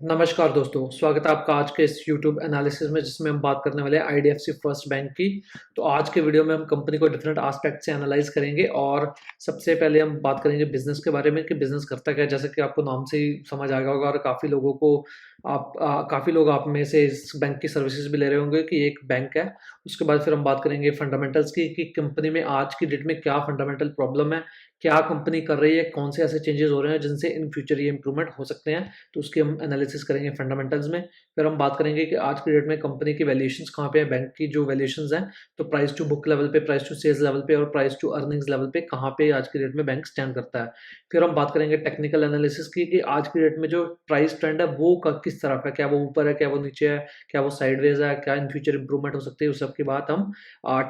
नमस्कार दोस्तों, स्वागत है आपका आज के इस यूट्यूब एनालिसिस में जिसमें हम बात करने वाले हैं आईडीएफसी फर्स्ट बैंक की। तो आज के वीडियो में हम कंपनी को डिफरेंट एस्पेक्ट से एनालाइज करेंगे और सबसे पहले हम बात करेंगे बिजनेस के बारे में कि बिजनेस करता क्या है। जैसे कि आपको नाम से ही समझ आ गया होगा और काफ़ी लोगों को काफ़ी लोग आप में से इस बैंक की सर्विसेज भी ले रहे होंगे कि एक बैंक है। उसके बाद फिर हम बात करेंगे फंडामेंटल्स की कि कंपनी में आज की डेट में क्या फंडामेंटल प्रॉब्लम है, क्या कंपनी कर रही है, कौन से ऐसे चेंजेस हो रहे हैं जिनसे इन फ्यूचर ये इंप्रूवमेंट हो सकते हैं। तो उसकी हम एनालिसिस करेंगे फंडामेंटल्स में। फिर हम बात करेंगे कि आज की डेट में कंपनी की वैल्यूएशंस कहाँ पे है, बैंक की जो वैल्यूएशंस हैं, तो प्राइस टू बुक लेवल पे, प्राइस टू सेल्स लेवल पे और प्राइस टू अर्निंग्स लेवल पे कहाँ पे आज की डेट में बैंक स्टैंड करता है। फिर हम बात करेंगे टेक्निकल एनालिसिस की कि आज की डेट में जो प्राइस ट्रेंड है वो किस तरफ है, क्या वो ऊपर है, क्या वो नीचे है, क्या वो साइडवेज है, क्या इन फ्यूचर इंप्रूवमेंट हो सकती है, उस सब की बात हम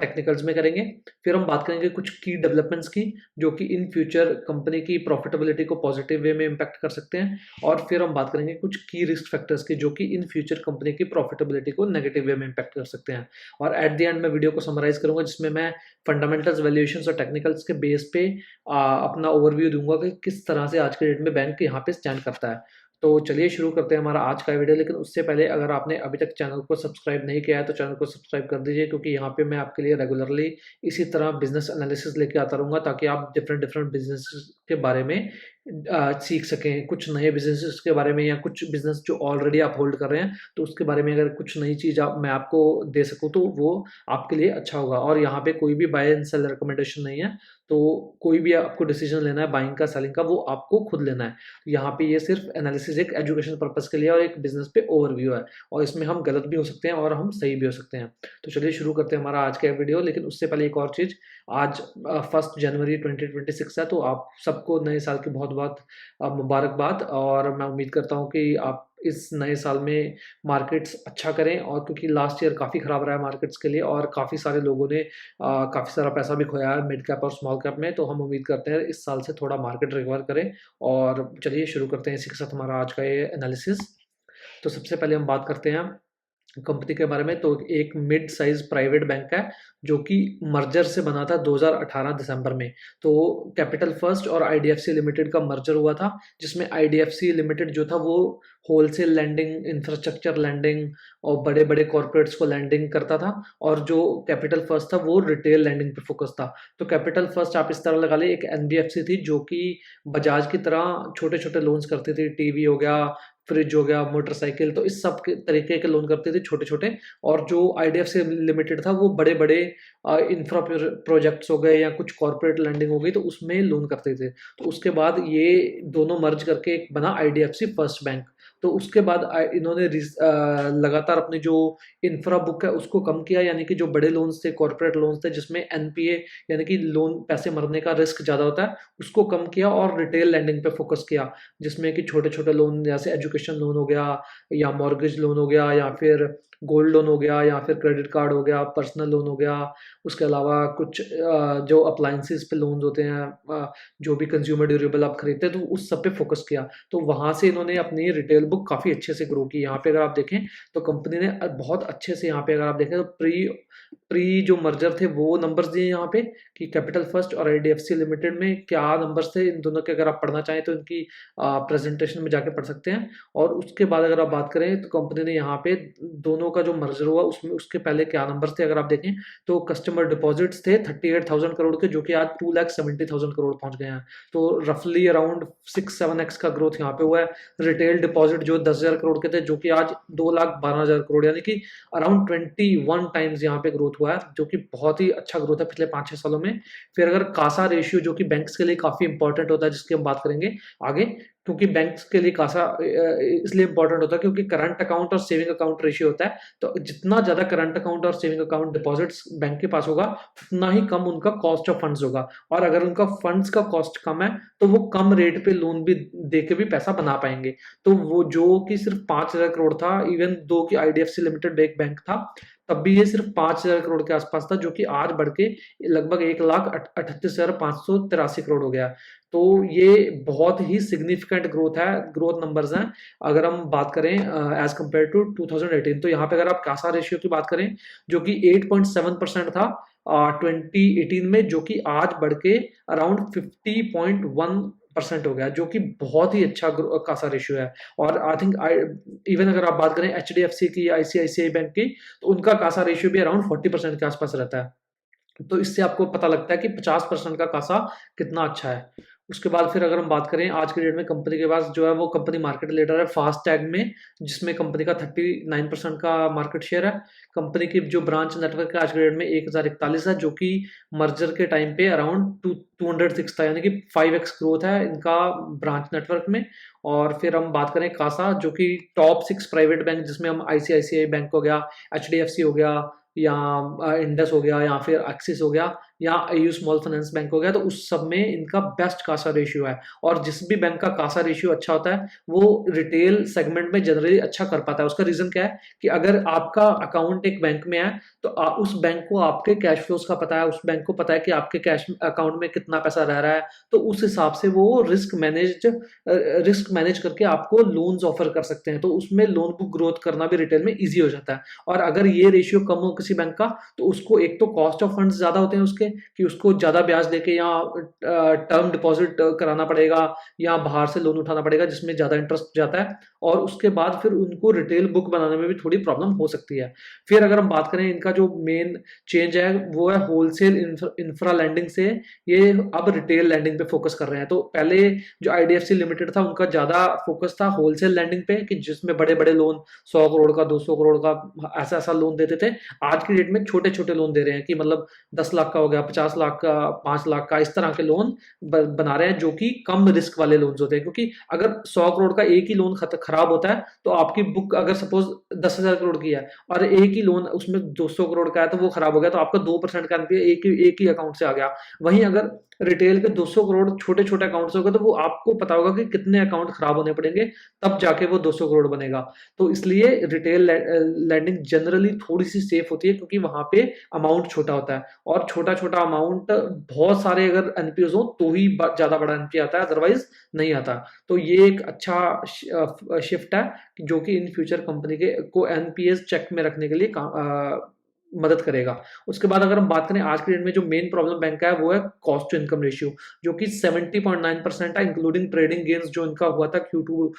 टेक्निकल्स में करेंगे। फिर हम बात करेंगे कुछ की डेवलपमेंट्स की जो कि इन फ्यूचर कंपनी की प्रॉफिटेबिलिटी को पॉजिटिव वे में इम्पैक्ट कर सकते हैं। और फिर हम बात करेंगे कुछ की रिस्क फैक्टर्स की जो कि इन फ्यूचर कंपनी की प्रॉफिटेबिलिटी को नेगेटिव वे में इम्पैक्ट कर सकते हैं। और एट द एंड मैं वीडियो को समराइज करूंगा जिसमें मैं फंडामेंटल्स, वैल्यूएशंस और टेक्निकल्स के बेस पे अपना ओवरव्यू दूंगा कि किस तरह से आज के डेट में बैंक यहाँ पे स्टैंड करता है। तो चलिए शुरू करते हैं हमारा आज का वीडियो। लेकिन उससे पहले अगर आपने अभी तक चैनल को सब्सक्राइब नहीं किया है तो चैनल को सब्सक्राइब कर दीजिए, क्योंकि यहाँ पे मैं आपके लिए रेगुलरली इसी तरह बिजनेस एनालिसिस लेके आता रहूँगा ताकि आप डिफरेंट डिफरेंट बिजनेस के बारे में सीख सकें, कुछ नए बिजनेस के बारे में या कुछ बिजनेस जो ऑलरेडी आप होल्ड कर रहे हैं तो उसके बारे में अगर कुछ नई चीज़ मैं आपको दे सकूँ तो वो आपके लिए अच्छा होगा। और यहाँ पे कोई भी बाय एंड सेल रिकमेंडेशन नहीं है, तो कोई भी आपको डिसीजन लेना है बाइंग का, सेलिंग का, वो आपको खुद लेना है। यहाँ पे ये सिर्फ एनालिसिस एक एजुकेशन पर्पस के लिए और एक बिजनेस पे ओवरव्यू है, और इसमें हम गलत भी हो सकते हैं और हम सही भी हो सकते हैं। तो चलिए शुरू करते हैं हमारा आज का वीडियो। लेकिन उससे पहले एक और चीज़, आज 1 जनवरी 2026 है, तो आप सबको नए साल की बहुत बहुत मुबारकबाद। और मैं उम्मीद करता हूँ कि आप इस नए साल में मार्केट्स अच्छा करें, और क्योंकि लास्ट ईयर काफ़ी ख़राब रहा है मार्केट्स के लिए और काफ़ी सारे लोगों ने काफ़ी सारा पैसा भी खोया है मिड कैप और स्मॉल कैप में। तो हम उम्मीद करते हैं इस साल से थोड़ा मार्केट रिकवर करें। और चलिए शुरू करते हैं इसी के साथ हमारा आज का ये एनालिसिस। तो सबसे पहले हम बात करते हैं कंपनी के बारे में। तो एक मिड साइज प्राइवेट बैंक है जो कि मर्जर से बना था 2018 दिसंबर में। तो कैपिटल फर्स्ट और आईडीएफसी लिमिटेड का मर्जर हुआ था, जिसमें आईडीएफसी लिमिटेड जो था वो होलसेल लैंडिंग, इंफ्रास्ट्रक्चर लैंडिंग और बड़े बड़े कॉर्पोरेट्स को लैंडिंग करता था, और जो कैपिटल फर्स्ट था वो रिटेल लैंडिंग पे फोकस था। तो कैपिटल फर्स्ट आप इस तरह लगा ले एक एनबीएफसी थी जो कि बजाज की तरह छोटे छोटे लोन्स करती थी, टीवी हो गया, फ्रिज हो गया, मोटरसाइकिल, तो इस सब के तरीके के लोन करते थे छोटे छोटे। और जो आईडीएफसी लिमिटेड था वो बड़े बड़े इंफ्रा प्रोजेक्ट्स हो गए या कुछ कॉर्पोरेट लैंडिंग हो गई तो उसमें लोन करते थे। तो उसके बाद ये दोनों मर्ज करके एक बना आईडीएफसी फर्स्ट बैंक। तो उसके बाद इन्होंने लगातार अपनी जो इंफ्रा बुक है उसको कम किया, यानी कि जो बड़े लोन्स थे, कॉर्पोरेट लोन्स थे जिसमें एनपीए यानी कि लोन पैसे मरने का रिस्क ज़्यादा होता है, उसको कम किया और रिटेल लैंडिंग पे फोकस किया, जिसमें कि छोटे छोटे लोन जैसे एजुकेशन लोन हो गया या मॉर्गेज लोन हो गया या फिर गोल्ड लोन हो गया या फिर क्रेडिट कार्ड हो गया, पर्सनल लोन हो गया। उसके अलावा कुछ जो अप्लाइंसेस पे लोन्स होते हैं, जो भी कंज्यूमर ड्यूरेबल आप खरीदते हैं, तो उस सब पे फोकस किया। तो वहाँ से इन्होंने अपनी रिटेल बुक काफ़ी अच्छे से ग्रो की। यहाँ पे अगर आप देखें तो कंपनी ने बहुत अच्छे से, यहाँ पे अगर आप देखें तो प्री प्री जो मर्जर थे वो नंबर्स दिए यहाँ पे कि कैपिटल फर्स्ट और आईडीएफसी लिमिटेड में क्या नंबर्स थे इन दोनों के। अगर आप पढ़ना चाहें तो इनकी प्रेजेंटेशन में जाके पढ़ सकते हैं। और उसके बाद अगर आप बात करें तो कंपनी ने यहाँ पे दोनों का जो मर्जर हुआ उसमें उसके पहले क्या नंबर्स थे अगर आप देखें तो कस्टमर डिपॉजिट्स थे 38,000 करोड़ के, जो कि आज 2,70,000 करोड़ पहुंच गए हैं। तो रफली अराउंड 6-7x का ग्रोथ यहाँ पे हुआ है। रिटेल डिपॉजिट जो 10,000 करोड़ के थे जो कि आज 2,12,000 करोड़, यानी कि अराउंड 21 टाइम्स यहाँ पे ग्रोथ हुआ है, जो कि बहुत ही अच्छा ग्रोथ है पिछले 5-6 सालों में। फिर अगर कासा रेशियो जो कि बैंक्स के लिए काफी इंपॉर्टेंट होता है, जिसकी हम बात करेंगे आगे, क्योंकि बैंक्स के लिए कासा इसलिए इंपॉर्टेंट होता है क्योंकि करंट अकाउंट और सेविंग अकाउंट रेशियो होता है। तो जितना ज्यादा करंट अकाउंट और सेविंग अकाउंट डिपॉजिट्स बैंक के पास होगा उतना ही कम उनका कॉस्ट ऑफ फंड्स होगा, और अगर उनका फंड्स का कॉस्ट कम है तो वो कम रेट पे लोन भी दे के भी पैसा बना पाएंगे। तो वो जो कि सिर्फ 5,000 करोड़ था, इवन दो की आईडीएफसी लिमिटेड एक बैंक था, तब भी ये सिर्फ 5,000 करोड़ के आसपास था, जो कि आज बढ़ के लगभग 1,38,583 करोड़ हो गया। तो ये बहुत ही सिग्निफिकेंट ग्रोथ है, ग्रोथ नंबर्स हैं। अगर हम बात करें एज कम्पेयर टू 2018, तो यहाँ पे अगर आप कासा रेशियो की बात करें जो कि 8.7% था 2018 में, जो कि आज बढ़ के अराउंड 50.1 परसेंट हो गया, जो कि बहुत ही अच्छा कासा रेशियो है। और आई थिंक इवन अगर आप बात करें एचडीएफसी की, आईसीआईसीआई बैंक की, तो उनका कासा रेशियो भी अराउंड 40% के आसपास रहता है। तो इससे आपको पता लगता है कि 50% का कासा कितना अच्छा है। उसके बाद फिर अगर हम बात करें आज के डेट में कंपनी के पास जो है वो कंपनी मार्केट लीडर है फास्टैग में, जिसमें कंपनी का 39% का मार्केट शेयर है। कंपनी की जो ब्रांच नेटवर्क है आज के डेट में 1041 है, जो कि मर्जर के टाइम पे अराउंड 206 था, यानी कि 5x ग्रोथ है इनका ब्रांच नेटवर्क में। और फिर हम बात करें कासा, जो कि टॉप 6 प्राइवेट बैंक जिसमें हम आईसीआईसीआई बैंक हो गया, एचडीएफसी हो गया, या इंडस हो गया, या फिर एक्सिस हो गया, या एयू स्मॉल फाइनेंस बैंक हो गया, तो उस सब में इनका बेस्ट कासा रेशियो है। और जिस भी बैंक का कासा रेशियो अच्छा होता है वो रिटेल सेगमेंट में जनरली अच्छा कर पाता है। उसका रीजन क्या है कि अगर आपका अकाउंट एक बैंक में है तो उस बैंक को आपके कैश फ्लोज का पता है, उस बैंक को पता है कि आपके कैश अकाउंट में कितना पैसा रह रहा है, तो उस हिसाब से वो रिस्क मैनेज करके आपको लोन्स ऑफर कर सकते हैं। तो उसमें लोन बुक ग्रोथ करना भी रिटेल में ईजी हो जाता है। और अगर ये रेशियो कम हो किसी बैंक का, तो उसको एक तो कॉस्ट ऑफ फंड्स ज्यादा होते हैं उसके, कि उसको ज्यादा ब्याज देके या टर्म डिपॉजिट कराना पड़ेगा, या बाहर से लोन उठाना पड़ेगा जिसमें ज्यादा इंटरेस्ट जाता है। और उसके बाद फिर उनको रिटेल बुक बनाने में भी थोड़ी प्रॉब्लम हो सकती है। फिर अगर हम बात करें इनका जो मेन चेंज है वो है होलसेल इंफ्रा लैंडिंग से ये अब रिटेल लैंडिंग पे फोकस कर रहे हैं। तो पहले जो आईडीएफसी लिमिटेड था उनका ज्यादा फोकस था होलसेल लैंडिंग पे, कि जिसमें बड़े बड़े लोन 100 करोड़ का, 200 करोड़ का, ऐसा ऐसा लोन देते थे। आज की डेट में छोटे छोटे लोन दे रहे हैं, कि मतलब 10 लाख का हो गया, 50 लाख का, 5 लाख का, इस तरह के लोन बना रहे हैं, जो कि कम रिस्क वाले लोन होते हैं। क्योंकि अगर 100 करोड़ का एक ही लोन खराब होता है तो आपकी बुक अगर सपोज 10,000 करोड़ की है और एक ही लोन उसमें 200 करोड़ का है तो वो खराब हो गया, तो आपका 2% का एनपीए एक ही अकाउंट से आ गया। वहीं अगर रिटेल के 200 करोड़ छोटे छोटे अकाउंट से होगा तो वो आपको पता होगा कि कितने अकाउंट खराब होने पड़ेंगे, तब जाके वो 200 करोड़ बनेगा। तो इसलिए रिटेल लैंडिंग जनरली थोड़ी सी सेफ होती है, क्योंकि वहां पे अमाउंट छोटा होता है, और छोटा छोटा अमाउंट बहुत सारे अगर एनपीएस हो तो ही ज्यादा बड़ा एनपीए आता है, अदरवाइज नहीं आता। तो ये एक अच्छा शिफ्ट है जो कि इन फ्यूचर कंपनी के को एनपीएस चेक में रखने के लिए मदद करेगा। उसके बाद अगर हम बात करें आज के डेट में जो मेन प्रॉब्लम बैंक का है वो है कॉस्ट टू इनकम रेशियो, जो कि 70.9% है, इंक्लूडिंग ट्रेडिंग गेन्स जो इनका हुआ था Q2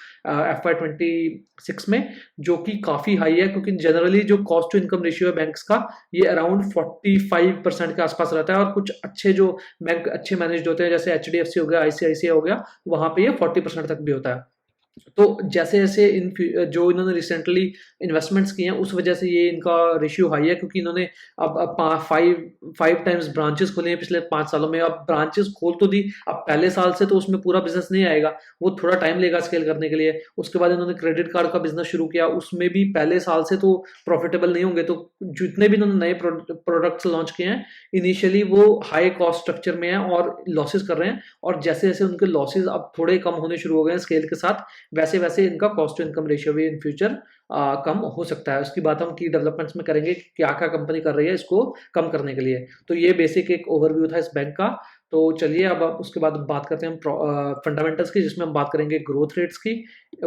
FY26 में, जो कि काफी हाई है। क्योंकि जनरली जो कॉस्ट टू इनकम रेशियो है बैंक्स का ये अराउंड 45% के आसपास रहता है, और कुछ अच्छे जो बैंक अच्छे मैनेज होते हैं जैसे एचडीएफसी हो गया, आईसीआईसीआई हो गया, वहां पे ये 40% तक भी होता है। तो जैसे जैसे जो इन्होंने रिसेंटली इन्वेस्टमेंट्स किए हैं उस वजह से ये इनका रेशियो हाई है, क्योंकि इन्होंने अब 5 टाइम्स ब्रांचेस खोले हैं पिछले 5 सालों में। अब ब्रांचेस खोल तो दी, अब पहले साल से तो उसमें पूरा बिजनेस नहीं आएगा, वो थोड़ा टाइम लेगा स्केल करने के लिए। उसके बाद इन्होंने क्रेडिट कार्ड का बिजनेस शुरू किया, उसमें भी पहले साल से तो प्रॉफिटेबल नहीं होंगे। तो जितने भी इन्होंने नए प्रोडक्ट्स लॉन्च किए हैं इनिशियली वो हाई कॉस्ट स्ट्रक्चर में है और लॉसेस कर रहे हैं, और जैसे जैसे उनके लॉसेस अब थोड़े कम होने शुरू हो गए हैं स्केल के साथ, वैसे वैसे इनका कॉस्ट टू इनकम रेशियो भी इन फ्यूचर कम हो सकता है। उसकी बात हम की डेवलपमेंट्स में करेंगे कि क्या क्या कंपनी कर रही है इसको कम करने के लिए। तो ये बेसिक एक ओवरव्यू था इस बैंक का। तो चलिए अब उसके बाद बात करते हैं हम फंडामेंटल्स की, जिसमें हम बात करेंगे ग्रोथ रेट्स की,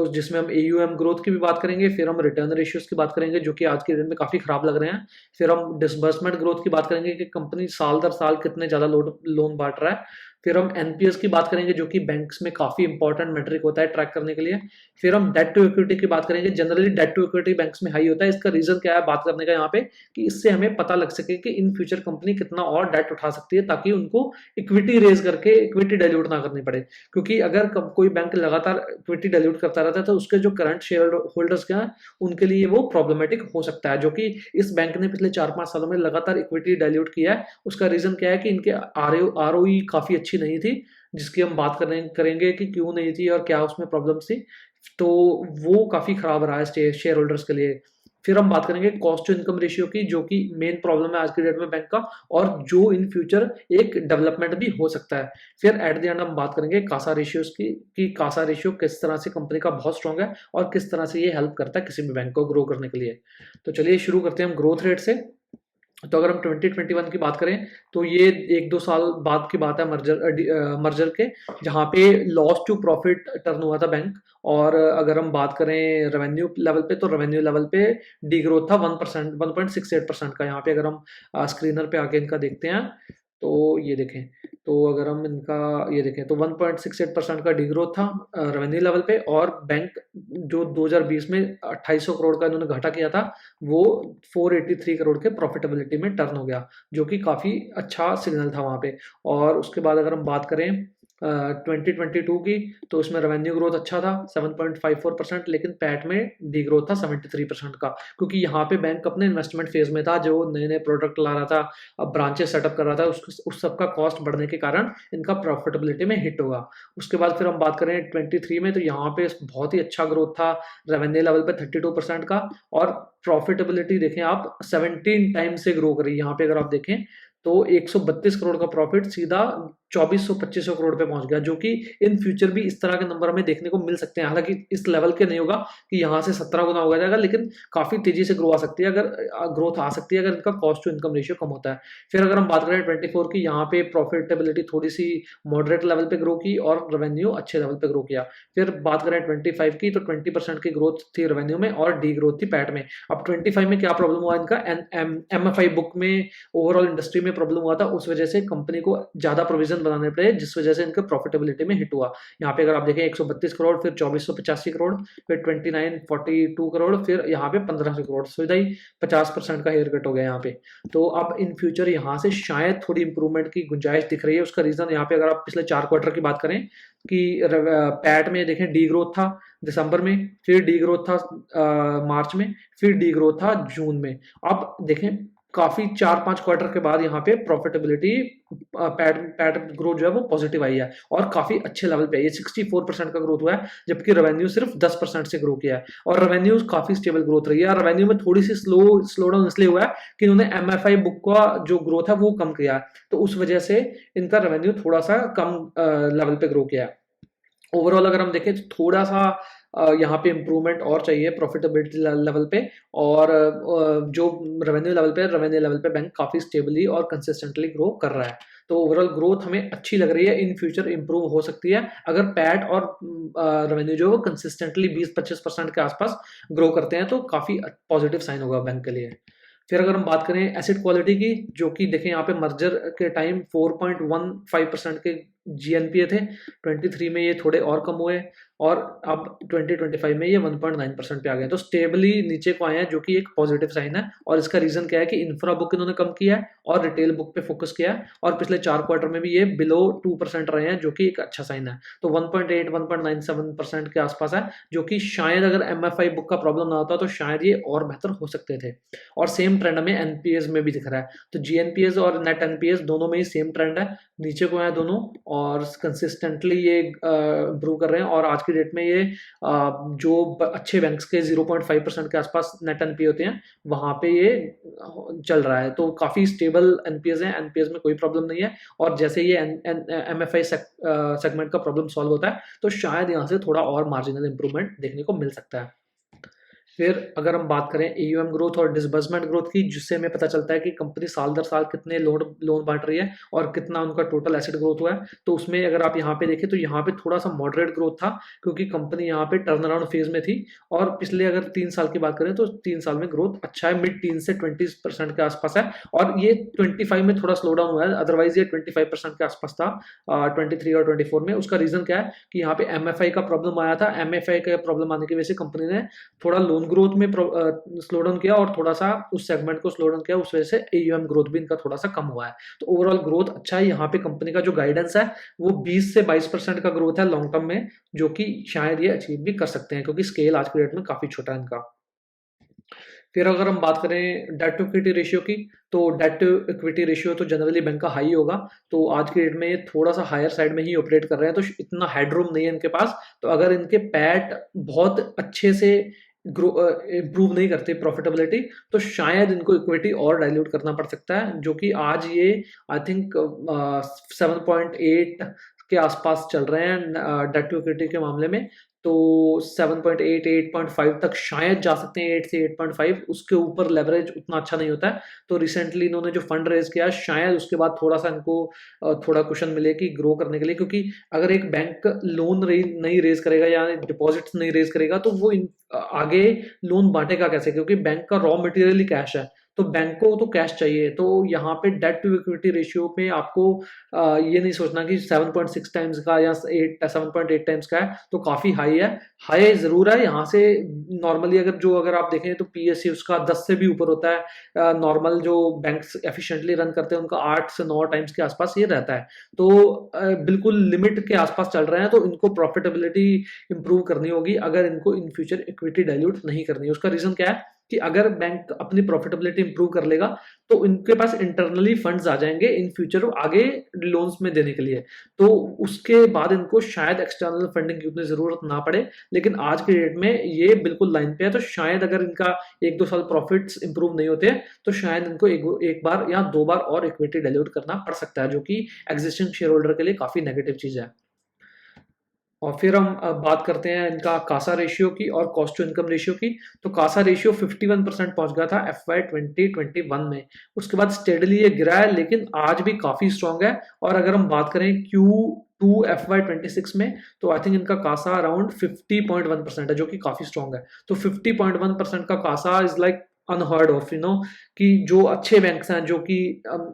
जिसमें हम एयूएम ग्रोथ की भी बात करेंगे, फिर हम रिटर्न रेशियोज की बात करेंगे जो कि आज के दिन में काफी खराब लग रहे हैं, फिर हम डिसबर्समेंट ग्रोथ की बात करेंगे कि कंपनी साल दर साल कितने ज्यादा लोन बांट रहा है, फिर हम एनपीएस की बात करेंगे जो कि बैंक्स में काफी इंपॉर्टेंट मेट्रिक होता है ट्रैक करने के लिए, फिर हम डेट टू इक्विटी की बात करेंगे। Generally debt to equity banks में हाई होता है, इसका रीजन क्या है बात करने का यहाँ पे, कि इससे हमें पता लग सके कि इन फ्यूचर कंपनी कितना और डेट उठा सकती है, ताकि उनको इक्विटी रेज करके इक्विटी डाइल्यूट ना करनी पड़े। क्योंकि अगर कोई बैंक लगातार इक्विटी डाइल्यूट करता रहता है तो उसके जो करंट शेयर होल्डर्स क्या है उनके लिए वो प्रॉब्लमेटिक हो सकता है, जो कि इस बैंक ने पिछले 4-5 सालों में लगातार इक्विटी डाइल्यूट किया है। उसका रीजन क्या है कि इनके आरओई काफी अच्छी नहीं थी, जिसकी हम बात करेंगे कि क्यों नहीं थी और क्या उसमें प्रॉब्लम्स थी। तो वो काफी खराब रहा है शेयर होल्डर्स के लिए। फिर हम बात करेंगे कॉस्ट टू इनकम रेशियो की, जो कि मेन प्रॉब्लम है आज के डेट में बैंक का, और जो इन फ्यूचर एक डेवलपमेंट भी हो सकता है। फिर एट द एंड हम बात करेंगे कासा रेशियोज की, कि कासा रेशियो किस तरह से कंपनी का बहुत स्ट्रांग है और किस तरह से ये हेल्प करता है किसी भी बैंक को ग्रो करने के लिए। तो चलिए शुरू करते हैं हम ग्रोथ रेट से। तो अगर हम 2021 की बात करें तो ये 1-2 साल बाद की बात है मर्जर के, जहाँ पे लॉस टू प्रॉफिट टर्न हुआ था बैंक। और अगर हम बात करें रेवेन्यू लेवल पे, तो रेवेन्यू लेवल पे डी ग्रोथ था 1%, 1.68% का। यहाँ पे अगर हम स्क्रीनर पे आके इनका देखते हैं तो ये देखें, तो अगर हम इनका ये देखें तो 1.68% का डिग्रोथ था रेवेन्यू लेवल पे, और बैंक जो 2020 में 2800 करोड़ का इन्होंने घाटा किया था, वो 483 करोड़ के प्रॉफिटेबिलिटी में टर्न हो गया, जो कि काफ़ी अच्छा सिग्नल था वहाँ पे। और उसके बाद अगर हम बात करें 2022 की, तो उसमें रेवेन्यू ग्रोथ अच्छा था 7.54%, लेकिन पैट में डी ग्रोथ था 73% का, क्योंकि यहाँ पे बैंक अपने इन्वेस्टमेंट फेज में था, जो नए नए प्रोडक्ट ला रहा था, अब ब्रांचेस सेटअप कर रहा था, उस सब का कॉस्ट बढ़ने के कारण इनका प्रॉफिटेबिलिटी में हिट होगा। उसके बाद फिर हम बात करें 23 में, तो यहाँ पे बहुत ही अच्छा ग्रोथ था रेवेन्यू लेवल पे 32% का, और प्रॉफिटेबिलिटी देखें आप 17 टाइम से ग्रो करी। यहाँ पे अगर आप देखें तो 132 करोड़ का प्रॉफिट सीधा 2400-2500 करोड़ पे पहुंच गया, जो कि इन फ्यूचर भी इस तरह के नंबर हमें देखने को मिल सकते हैं। हालांकि इस लेवल के नहीं होगा कि यहाँ से 17 गुना हो जाएगा, लेकिन काफी तेजी से ग्रो आ सकती है, अगर ग्रोथ आ सकती है अगर इनका कॉस्ट टू इनकम रेशियो कम होता है। फिर अगर हम बात करें 24 की, यहाँ पे प्रॉफिटेबिलिटी थोड़ी सी मॉडरेट लेवल पे ग्रो की और रेवेन्यू अच्छे लेवल पे ग्रो किया। फिर बात करें 25 की, तो 20% की ग्रोथ थी रेवेन्यू में और डी ग्रोथ थी पैट में। अब 25 में क्या प्रॉब्लम हुआ इनका, MFI बुक में ओवरऑल इंडस्ट्री में प्रॉब्लम हुआ था, उस वजह से कंपनी को ज्यादा प्रोविजन बनाने पड़े, जिस वजह से इनके प्रॉफिटेबिलिटी में हिट हुआ। यहाँ पे अगर आप देखें 132 करोड़, फिर 2485 करोड़, फिर 2942 करोड़, फिर यहाँ पे 1500 करोड़, सीधा ही 50% का हेयर कट हो गया यहाँ पे। तो अब इन फ्यूचर यहाँ से शायद थोड़ी इंप्रूवमेंट की गुंजाइश दिख रही है। उसका रीजन यहाँ पे अगर आप पिछले 4 क्वार्टर की बात करें कि पैट में देखें डी ग्रोथ था दिसंबर में, फिर डी ग्रोथ था मार्च में, फिर डी ग्रोथ था जून में। अब देखें काफी 4-5 क्वार्टर के बाद यहाँ पे प्रॉफिटेबिलिटी पैट पैट ग्रोथ जो है वो पॉजिटिव आई है, और काफी अच्छे लेवल पे। ये 64% का ग्रोथ हुआ है, जबकि रेवेन्यू सिर्फ 10% से ग्रो किया है, और रेवेन्यू काफी स्टेबल ग्रोथ रही है। रेवेन्यू में थोड़ी सी स्लो डाउन इसलिए हुआ है कि उन्होंने MFI बुक का जो ग्रोथ है वो कम किया है, तो उस वजह से इनका रेवेन्यू थोड़ा सा कम लेवल पे ग्रो किया है। ओवरऑल अगर हम देखें तो थोड़ा सा यहाँ पे इम्प्रूवमेंट और चाहिए प्रॉफिटेबिलिटी लेवल पे, और जो रेवेन्यू लेवल पे बैंक काफी स्टेबली और कंसिस्टेंटली ग्रो कर रहा है। तो ओवरऑल ग्रोथ हमें अच्छी लग रही है, इन फ्यूचर इंप्रूव हो सकती है अगर पैट और रेवेन्यू जो है वो कंसिस्टेंटली 20-25% के आसपास ग्रो करते हैं, तो काफी पॉजिटिव साइन होगा बैंक के लिए। फिर अगर हम बात करें एसेट क्वालिटी की, जो कि देखें यहाँ पे मर्जर के टाइम 4.15% के GNPA थे, 23 में ये थोड़े और कम हुए, और अब 2025 में ये 1.9% पे आ गए, तो स्टेबली नीचे को आए हैं, जो कि एक पॉजिटिव साइन है। और इसका रीजन क्या है कि इंफ्रा बुक इन्होंने कम किया है और रिटेल बुक पे फोकस किया है, और पिछले 4 क्वार्टर में भी ये बिलो 2% रहे हैं, जो कि एक अच्छा साइन है। तो 1.97% के आसपास है, जो कि शायद अगर MFI बुक का प्रॉब्लम ना होता तो शायद ये और बेहतर हो सकते थे। और सेम ट्रेंड हमें NPAs में भी दिख रहा है, तो GNPAs और नेट NPAs दोनों में ही सेम ट्रेंड है, नीचे को है दोनों, और कंसिस्टेंटली ये इम्प्रूव कर रहे हैं। और आज की डेट में ये जो अच्छे बैंक्स के 0.5% के आसपास नेट एनपीए होते हैं, वहां पे ये चल रहा है, तो काफी स्टेबल एनपीएस है, एनपीएस में कोई प्रॉब्लम नहीं है। और जैसे ये MFI सेगमेंट का प्रॉब्लम सॉल्व होता है, तो शायद यहाँ से थोड़ा और मार्जिनल इंप्रूवमेंट देखने को मिल सकता है। फिर अगर हम बात करें AUM ग्रोथ और डिसबर्समेंट ग्रोथ की, जिससे हमें पता चलता है कि कंपनी साल दर साल कितने लोन बांट रही है और कितना उनका टोटल एसेट ग्रोथ हुआ है, तो उसमें अगर आप यहाँ पे देखें तो यहाँ पे थोड़ा सा मॉडरेट ग्रोथ था, क्योंकि कंपनी यहाँ पे टर्न अराउंड फेज में थी। और पिछले अगर 3 साल की बात करें तो 3 साल में ग्रोथ अच्छा है, मिड टीन से 20% के आसपास है, और ये 25 में थोड़ा स्लो डाउन हुआ है, अदरवाइज ये 25% के आसपास था 23 और 24 में। उसका रीजन क्या है कि यहाँ पे MFI का प्रॉब्लम आया था, MFI का प्रॉब्लम आने की वजह से कंपनी ने थोड़ा लोन ग्रोथ में स्लो डाउन किया, और थोड़ा सा उस सेगमेंट को स्लो डाउन किया, उस वजह से AUM ग्रोथ भी इनका थोड़ा सा कम हुआ है। तो ओवरऑल ग्रोथ अच्छा है। यहाँ पे कंपनी का जो गाइडेंस है वो 20 से 22% का ग्रोथ है लॉन्ग टर्म में, जो कि शायद ये अचीव भी कर सकते हैं, क्योंकि स्केल आज के डेट में काफी छोटा है इनका। फिर अगर हम बात करें डेट टू इक्विटी रेशियो की, तो डेट टू इक्विटी रेशियो तो जनरली बैंक का हाई होगा, तो आज के डेट में ये थोड़ा सा हायर साइड में ही ऑपरेट कर रहे हैं, तो इतना हेडरूम नहीं है इनके पास। तो अगर इनके पैट बहुत अच्छे से इम्प्रूव नहीं करते प्रॉफिटेबिलिटी, तो शायद इनको इक्विटी और डाइल्यूट करना पड़ सकता है, जो कि आज ये आई थिंक 7.8 के आसपास चल रहे हैं डेट टू इक्विटी के मामले में। तो 7.8 8.5 तक शायद जा सकते हैं, 8 से 8.5, उसके ऊपर लेवरेज उतना अच्छा नहीं होता है। तो रिसेंटली इन्होंने जो फंड रेज किया, शायद उसके बाद थोड़ा सा इनको थोड़ा कुशन मिले कि ग्रो करने के लिए, क्योंकि अगर एक बैंक लोन नहीं रेज करेगा या डिपॉजिट्स नहीं रेज करेगा, तो वो आगे लोन बांटेगा कैसे, क्योंकि बैंक का रॉ मटेरियल ही कैश है। तो बैंक को तो कैश चाहिए। तो यहाँ पे डेट टू इक्विटी रेशियो पे आपको ये नहीं सोचना कि 7.6 टाइम्स का या 7.8 टाइम्स का है तो काफ़ी हाई है। हाई ज़रूर है, यहाँ से नॉर्मली अगर आप देखें तो पीएससी उसका 10 से भी ऊपर होता है। नॉर्मल जो बैंक्स एफिशिएंटली रन करते हैं उनका 8 से 9 टाइम्स के आसपास ये रहता है। तो बिल्कुल लिमिट के आसपास चल रहे हैं, तो इनको प्रॉफिटेबिलिटी इंप्रूव करनी होगी अगर इनको इन फ्यूचर इक्विटी डाइल्यूट नहीं करनी है। उसका रीजन क्या है कि अगर बैंक अपनी प्रॉफिटेबिलिटी इंप्रूव कर लेगा तो इनके पास इंटरनली फंड्स आ जाएंगे इन फ्यूचर आगे लोन्स में देने के लिए। तो उसके बाद इनको शायद एक्सटर्नल फंडिंग की उतनी जरूरत ना पड़े, लेकिन आज के डेट में ये बिल्कुल लाइन पे है। तो शायद अगर इनका 1-2 साल प्रॉफिट्स इंप्रूव नहीं होते तो शायद इनको एक बार या 2 बार और इक्विटी डाइल्यूट करना पड़ सकता है, जो कि एग्जिस्टिंग शेयर होल्डर के लिए काफी नेगेटिव चीज है। और फिर हम बात करते हैं इनका कासा रेशियो की और कॉस्ट टू इनकम रेशियो की। तो कासा रेशियो 51% पहुंच गया था FY 2021 में। उसके बाद स्टेडली ये गिरा है, लेकिन आज भी काफी स्ट्रांग है। और अगर हम बात करें Q2 FY 26 में, तो आई थिंक इनका कासा अराउंड 50.1% है, जो कि काफी स्ट्रांग है। तो 50.1% का CASA is like unheard of, कि जो अच्छे बैंक्स हैं, जो कि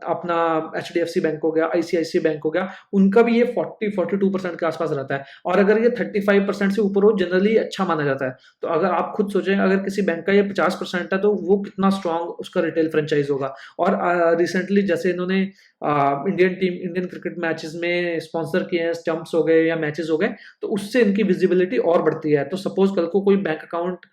अपना HDFC बैंक हो गया, ICICI बैंक हो गया, उनका भी ये 40-42% के आसपास रहता है। और अगर ये 35% से ऊपर हो जनरली अच्छा माना जाता है। तो अगर आप खुद सोचें, अगर किसी बैंक का ये 50% है तो वो कितना स्ट्रांग उसका रिटेल फ्रेंचाइज होगा। और रिसेंटली जैसे इन्होंने इंडियन क्रिकेट मैचेस में स्पॉन्सर किए हैं, स्टंप्स हो गए या मैचेस हो गए, तो उससे इनकी विजिबिलिटी और बढ़ती है। तो सपोज कल को कोई बैंक अकाउंट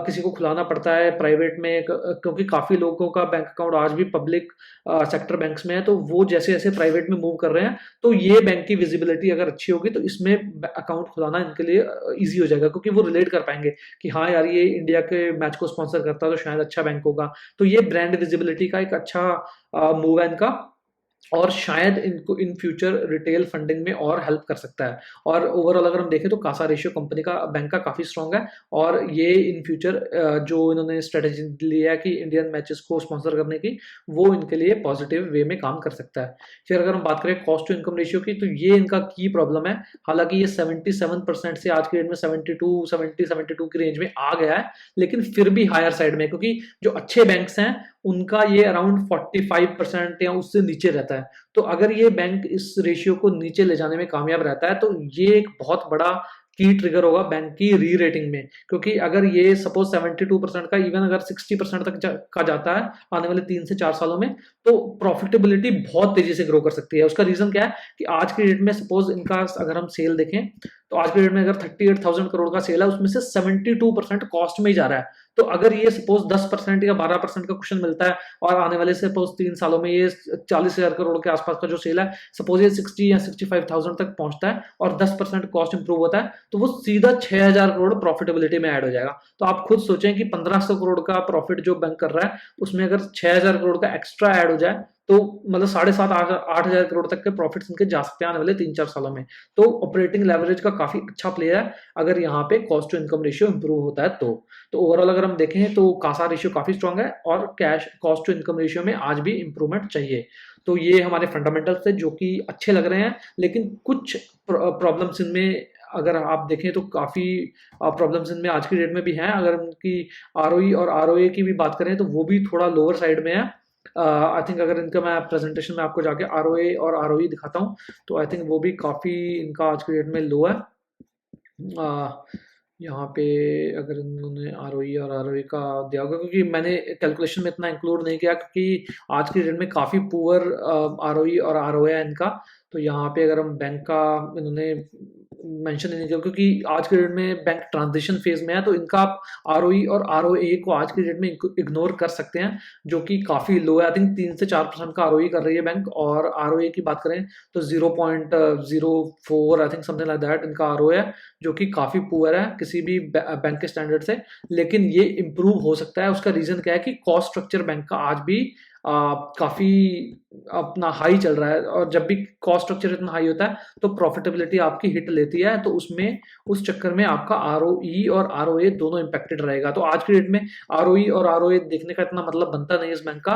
किसी को खुलाना पड़ता है प्राइवेट में, क्योंकि काफी लोगों का बैंक अकाउंट आज भी पब्लिक सेक्टर बैंक्स में है, तो वो जैसे जैसे प्राइवेट में मूव कर रहे हैं, तो ये बैंक की विजिबिलिटी अगर अच्छी होगी तो इसमें अकाउंट खुलाना इनके लिए इजी हो जाएगा, क्योंकि वो रिलेट कर पाएंगे कि हाँ यार ये इंडिया के मैच को स्पॉन्सर करता है तो शायद अच्छा बैंक होगा। तो ये ब्रांड विजिबिलिटी का एक अच्छा मूव है इनका, और शायद इनको इन फ्यूचर रिटेल फंडिंग में और हेल्प कर सकता है। और ओवरऑल अगर हम देखें तो कासा रेशियो कंपनी का बैंक का काफी स्ट्रांग है, और ये इन फ्यूचर जो इन्होंने स्ट्रेटेजी लिया है कि इंडियन मैचेस को स्पॉन्सर करने की, वो इनके लिए पॉजिटिव वे में काम कर सकता है। फिर अगर हम बात करें कॉस्ट टू इनकम रेशियो की, तो ये इनका की प्रॉब्लम है। हालांकि ये 77% से आज के डेट में 72 की रेंज में आ गया है, लेकिन फिर भी हायर साइड में, क्योंकि जो अच्छे बैंक्स हैं उनका ये अराउंड 45% या उससे नीचे रहता है। तो अगर ये बैंक इस रेशियो को नीचे ले जाने में कामयाब रहता है तो ये एक बहुत बड़ा की ट्रिगर होगा बैंक की री रेटिंग में। क्योंकि अगर ये सपोज 72% का इवन अगर 60% तक का जाता है आने वाले 3 से 4 सालों में, तो प्रॉफिटेबिलिटी बहुत तेजी से ग्रो कर सकती है। उसका रीजन क्या है कि आज के डेट में सपोज इनका अगर हम सेल देखें, तो आज के डेट में अगर 38,000 करोड़ का सेल है, उसमें से 72% कॉस्ट में ही जा रहा है। तो अगर ये सपोज 10% या 12% का क्वेश्चन मिलता है, और आने वाले सपोज 3 सालों में ये 40,000 करोड़ के आसपास का जो सेल है, सपोज ये 60 या 65,000 तक पहुंचता है और 10% कॉस्ट इंप्रूव होता है, तो वो सीधा 6,000 करोड़ प्रॉफिटेबिलिटी में ऐड हो जाएगा। तो आप खुद सोचें कि 1,500 करोड़ का प्रॉफिट जो बैंक कर रहा है, उसमें अगर 6,000 करोड़ का एक्स्ट्रा ऐड हो जाए, तो मतलब 7,500-8,000 करोड़ तक के प्रॉफिट्स इनके जा सकते हैं आने वाले 3-4 सालों में। तो ऑपरेटिंग लेवरेज का काफी अच्छा प्ले है अगर यहाँ पे cost to income ratio improve होता है तो ओवरऑल अगर हम देखें तो कासा रेशियो काफी स्ट्रांग है, और cash cost to income ratio में आज भी इंप्रूवमेंट चाहिए। तो ये हमारे फंडामेंटल्स थे जो कि अच्छे लग रहे हैं, लेकिन कुछ प्रॉब्लम्स इनमें अगर आप देखें तो काफी प्रॉब्लम्स इनमें आज की डेट में भी हैं। अगर उनकी ROE और ROA की भी बात करें तो वो भी थोड़ा लोअर साइड में है। आई थिंक अगर इनका मैं प्रेजेंटेशन में आपको जाके ROA और ROE दिखाता हूँ, तो आई थिंक वो भी काफ़ी इनका आज के डेट में लो है। यहाँ पे अगर इन्होंने ROE और ROA का दिया होगा, क्योंकि मैंने कैलकुलेशन में इतना इंक्लूड नहीं किया, क्योंकि आज के डेट में काफ़ी पुअर ROE और ROA है इनका। तो यहाँ पे अगर हम बैंक का इन्होंने मेंशन नहीं किया, क्योंकि आज के डेट में बैंक ट्रांजिशन फेज में है, तो इनका आप ROE और ROA को आज की डेट में इग्नोर कर सकते हैं, जो कि काफ़ी लो है। आई थिंक 3 से 4% का ROE कर रही है बैंक, और ROA की बात करें तो 0.04 I think something like that इनका ROA है, जो कि काफ़ी पुअर है किसी भी बैंक के स्टैंडर्ड से। लेकिन ये इम्प्रूव हो सकता है। उसका रीज़न क्या है कि कॉस्ट स्ट्रक्चर बैंक का आज भी काफ़ी अपना हाई चल रहा है, और जब भी कॉस्ट स्ट्रक्चर इतना हाई होता है तो प्रॉफिटेबिलिटी आपकी हिट लेती है, तो उसमें उस चक्कर में आपका आरओई और आरओए दोनों इंपैक्टेड रहेगा। तो आज की डेट में आरओई और आरओए देखने का इतना मतलब बनता नहीं है इस बैंक का।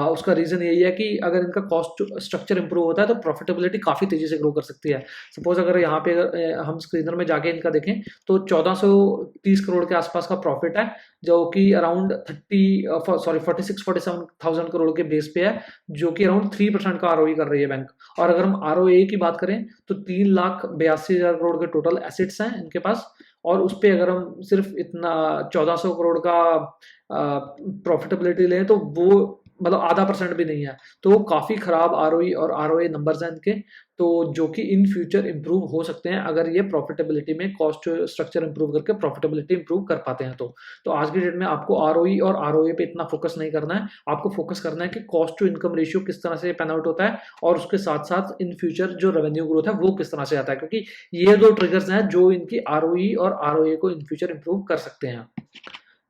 उसका रीजन यही है कि अगर इनका कॉस्ट स्ट्रक्चर इंप्रूव होता है तो प्रॉफिटेबिलिटी काफ़ी तेजी से ग्रो कर सकती है। सपोज अगर यहाँ पे अगर हम स्क्रीनर में जाके इनका देखें तो 1430 करोड़ के आसपास का प्रॉफिट है, जो कि अराउंड 46-47,000 करोड़ के बेस पे है, जो कि अराउंड 3% का आरओई कर रही है बैंक। और अगर हम आरओए की बात करें तो 3,82,000 करोड़ के टोटल एसेट्स हैं इनके पास, और उस पे अगर हम सिर्फ इतना 1400 करोड़ का प्रॉफिटेबिलिटी लें तो वो मतलब आधा परसेंट भी नहीं है। तो काफ़ी खराब आरओई और आरओए नंबर्स हैं इनके, तो जो कि इन फ्यूचर इंप्रूव हो सकते हैं अगर ये प्रॉफिटेबिलिटी में कॉस्ट स्ट्रक्चर इंप्रूव करके प्रॉफिटेबिलिटी इंप्रूव कर पाते हैं। तो आज की डेट में आपको आरओई और आरओए पे इतना फोकस नहीं करना है, आपको फोकस करना है कि कॉस्ट टू इनकम रेशियो किस तरह से पैन आउट होता है, और उसके साथ साथ इन फ्यूचर जो रेवेन्यू ग्रोथ है वो किस तरह से आता है, क्योंकि ये दो ट्रिगर्स हैं जो इनकी आरओई और आरओए को इन फ्यूचर इंप्रूव कर सकते हैं।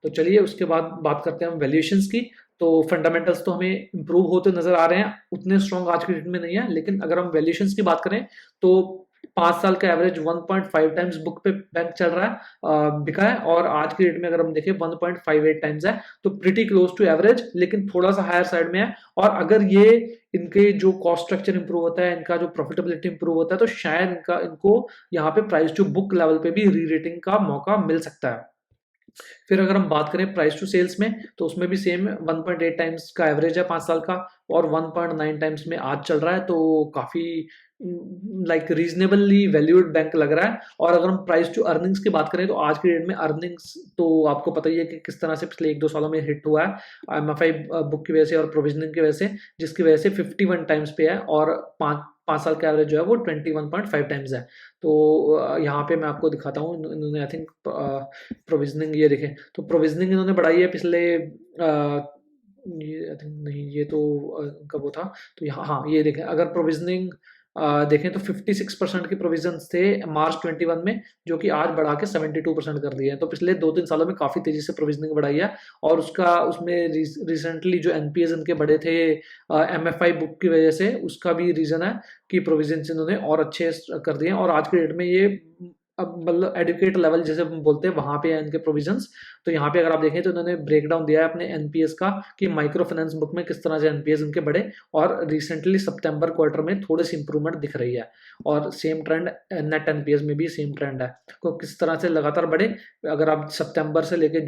तो चलिए उसके बाद बात करते हैं हम वैल्यूएशंस की। तो फंडामेंटल्स तो हमें इंप्रूव होते नजर आ रहे हैं, उतने स्ट्रॉन्ग आज की डेट में नहीं है, लेकिन अगर हम वैल्यूएशंस की बात करें तो 5 साल का एवरेज 1.5 टाइम्स बुक पे बैंक चल रहा है, बिका है, और आज की डेट में अगर हम देखें 1.58 टाइम्स है, तो प्रिटी क्लोज टू एवरेज, लेकिन थोड़ा सा हायर साइड में है। और अगर ये इनके जो कॉस्ट स्ट्रक्चर इंप्रूव होता है, इनका जो प्रॉफिटेबिलिटी इंप्रूव होता है, तो शायद इनको यहाँ पे प्राइस टू बुक लेवल पे भी री रेटिंग का मौका मिल सकता है। फिर अगर हम बात करें प्राइस टू सेल्स में, तो उसमें भी सेम 1.8 टाइम्स का एवरेज है 5 साल का, और 1.9 टाइम्स में आज चल रहा है, तो काफी लाइक रीजनेबली वैल्यूड बैंक लग रहा है। और अगर हम प्राइस टू अर्निंग्स की बात करें तो आज की डेट में अर्निंग्स तो आपको पता ही है कि किस तरह से पिछले 1-2 सालों में हिट हुआ है एमएफआई बुक की वजह से और प्रोविजनिंग की वजह से, जिसकी वजह से 51 टाइम्स पे है, और पाँच साल का एवरेज जो है वो 21.5 टाइम्स है। तो यहाँ पे मैं आपको दिखाता हूँ, इन्होंने आई थिंक प्रोविजनिंग, ये देखें तो प्रोविजनिंग इन्होंने बढ़ाई है पिछले ये आई थिंक नहीं, ये तो कब वो था, तो यहाँ हाँ ये देखें, अगर प्रोविजनिंग देखें तो 56% के प्रोविजंस थे मार्च 21 में, जो कि आज बढ़ा के 72% कर दिए हैं। तो पिछले 2-3 सालों में काफ़ी तेजी से प्रोविजनिंग बढ़ाई है, और उसमें रिसेंटली जो एनपीएस इनके बढ़े थे एमएफआई बुक की वजह से, उसका भी रीज़न है कि प्रोविजंस इन्होंने और अच्छे कर दिए हैं, और आज के डेट में ये अब मतलब एडुकेट लेवल जैसे हम बोलते हैं वहां पे है इनके प्रोविजंस। तो यहाँ पे अगर आप देखें तो इन्होंने ब्रेक डाउन दिया है अपने एनपीएस का कि माइक्रो फाइनेंस बुक में किस तरह से एनपीएस इनके बढ़े, और रिसेंटली सितंबर क्वार्टर में थोड़ी सी इंप्रूवमेंट दिख रही है, और सेम ट्रेंड नेट एनपीएस में भी सेम ट्रेंड है, तो किस तरह से लगातार बढ़े। अगर आप सितंबर से लेकर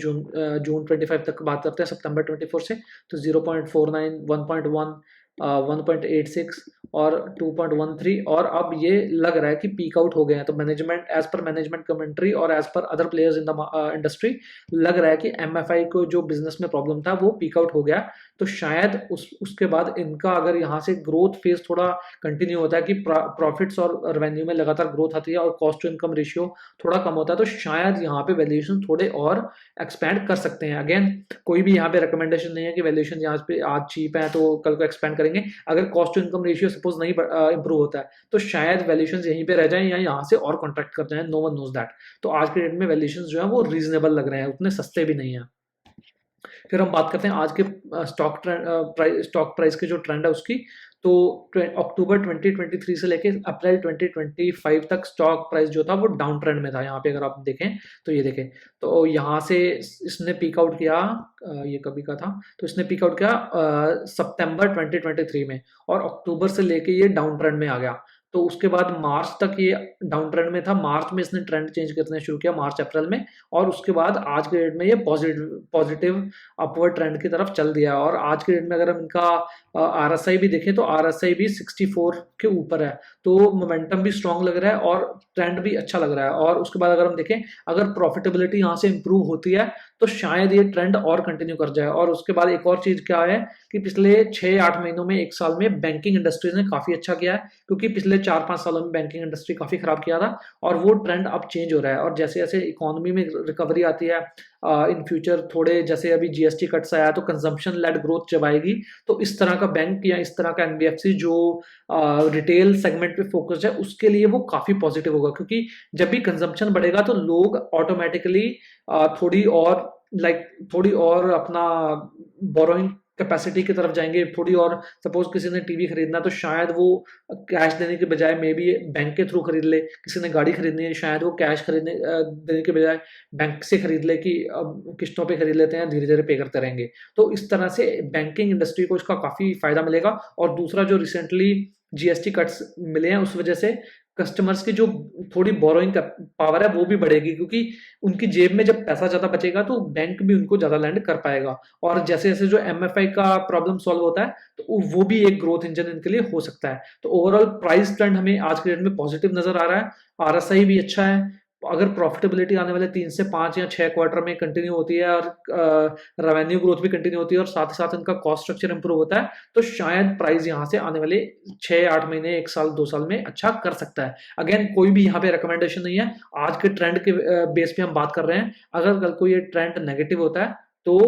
जून 25 तक बात करते हैं, सितंबर 24 से, तो 0.49, 1.1, 1.86 और 2.13, और अब ये लग रहा है कि पीक आउट हो गए हैं। तो management, as per management commentary और as per other players in the industry, लग रहा है कि एमएफआई को जो बिजनेस में प्रॉब्लम था वो पीक आउट हो गया। तो शायद उसके बाद इनका अगर यहाँ से ग्रोथ फेज थोड़ा कंटिन्यू होता है कि प्रॉफिट्स और रेवेन्यू में लगातार ग्रोथ आती है और कॉस्ट टू इनकम रेशियो थोड़ा कम होता है, तो शायद यहाँ पे वैल्यूएशन थोड़े और एक्सपैंड कर सकते हैं। अगेन कोई भी यहाँ पे रिकमेंडेशन नहीं है कि वैल्यूएशन यहाँ पे आज चीप है तो कल को एक्सपैंड करेंगे। अगर cost to income ratio suppose नहीं इंप्रूव होता है तो शायद वैल्यूएशन यहीं पे रह जाए या यहाँ से और कॉन्ट्रैक्ट कर जाए, नो वन नोज दैट। तो आज के डेट में वैल्यूएशन जो है वो रीजनेबल लग रहे हैं, उतने सस्ते भी नहीं है। फिर हम बात करते हैं आज के स्टॉक प्राइस के जो ट्रेंड है उसकी। तो अक्टूबर 2023 से लेके अप्रैल 2025 तक स्टॉक प्राइस जो था वो डाउन ट्रेंड में था। यहाँ पे अगर आप देखें तो ये देखें, तो यहाँ से इसने पीक आउट किया, ये कभी का था, तो इसने पीक आउट किया सितंबर 2023 में, और अक्टूबर से लेके ये डाउन ट्रेंड में आ गया। तो उसके बाद मार्च तक ये डाउन ट्रेंड में था, मार्च में इसने ट्रेंड चेंज करना शुरू किया, मार्च अप्रैल में, और उसके बाद आज के डेट में ये पॉजिटिव अपवर्ड ट्रेंड की तरफ चल दिया। और आज के डेट में अगर हम इनका आरएसआई भी देखें तो आरएसआई भी 64 के ऊपर है, तो मोमेंटम भी स्ट्रांग लग रहा है और ट्रेंड भी अच्छा लग रहा है। और उसके बाद अगर हम देखें, अगर प्रॉफिटेबिलिटी यहाँ से इंप्रूव होती है तो शायद ये ट्रेंड और कंटिन्यू कर जाए। और उसके बाद एक और चीज क्या है कि पिछले 6-8 महीनों में, 1 साल में बैंकिंग इंडस्ट्रीज ने काफी अच्छा किया है, क्योंकि पिछले 4-5 सालों में बैंकिंग इंडस्ट्री काफी खराब किया था, और वो ट्रेंड अब चेंज हो रहा है। और जैसे जैसे इकोनॉमी में रिकवरी आती है इन फ्यूचर, थोड़े जैसे अभी जीएसटी कट्स आया तो कंजम्पशन लेड ग्रोथ जब आएगी, तो इस तरह का बैंक या इस तरह का एनबीएफसी जो रिटेल सेगमेंट पे फोकस्ड है उसके लिए वो काफी पॉजिटिव होगा, क्योंकि जब भी कंजम्पशन बढ़ेगा तो लोग ऑटोमेटिकली थोड़ी और अपना बोरोइंग कैपेसिटी की तरफ जाएंगे थोड़ी और। सपोज किसी ने टीवी खरीदना तो शायद वो कैश देने के बजाय मे बी बैंक के थ्रू खरीद ले, किसी ने गाड़ी खरीदनी है शायद वो कैश देने के बजाय बैंक से खरीद ले कि अब किस्तों पे खरीद लेते हैं, धीरे धीरे पे करते रहेंगे। तो इस तरह से बैंकिंग इंडस्ट्री को इसका काफी फायदा मिलेगा। और दूसरा जो रिसेंटली जीएसटी कट्स मिले हैं उस वजह से कस्टमर्स की जो थोड़ी बोरोइंग पावर है वो भी बढ़ेगी, क्योंकि उनकी जेब में जब पैसा ज्यादा बचेगा तो बैंक भी उनको ज्यादा लैंड कर पाएगा। और जैसे जैसे जो एमएफआई का प्रॉब्लम सॉल्व होता है तो वो भी एक ग्रोथ इंजन इनके लिए हो सकता है। तो ओवरऑल प्राइस ट्रेंड हमें आज के डेट में पॉजिटिव नजर आ रहा है। आरएसआई भी अच्छा है। अगर प्रॉफिटेबिलिटी आने वाले 3 से 5 या 6 क्वार्टर में कंटिन्यू होती है और रेवेन्यू ग्रोथ भी कंटिन्यू होती है और साथ ही साथ इनका कॉस्ट स्ट्रक्चर इंप्रूव होता है तो शायद प्राइस यहाँ से आने वाले 6-8 महीने, 1 साल, 2 साल में अच्छा कर सकता है। अगेन कोई भी यहाँ पे रिकमेंडेशन नहीं है, आज के ट्रेंड के बेस पे हम बात कर रहे हैं। अगर कल को ये ट्रेंड नेगेटिव होता है तो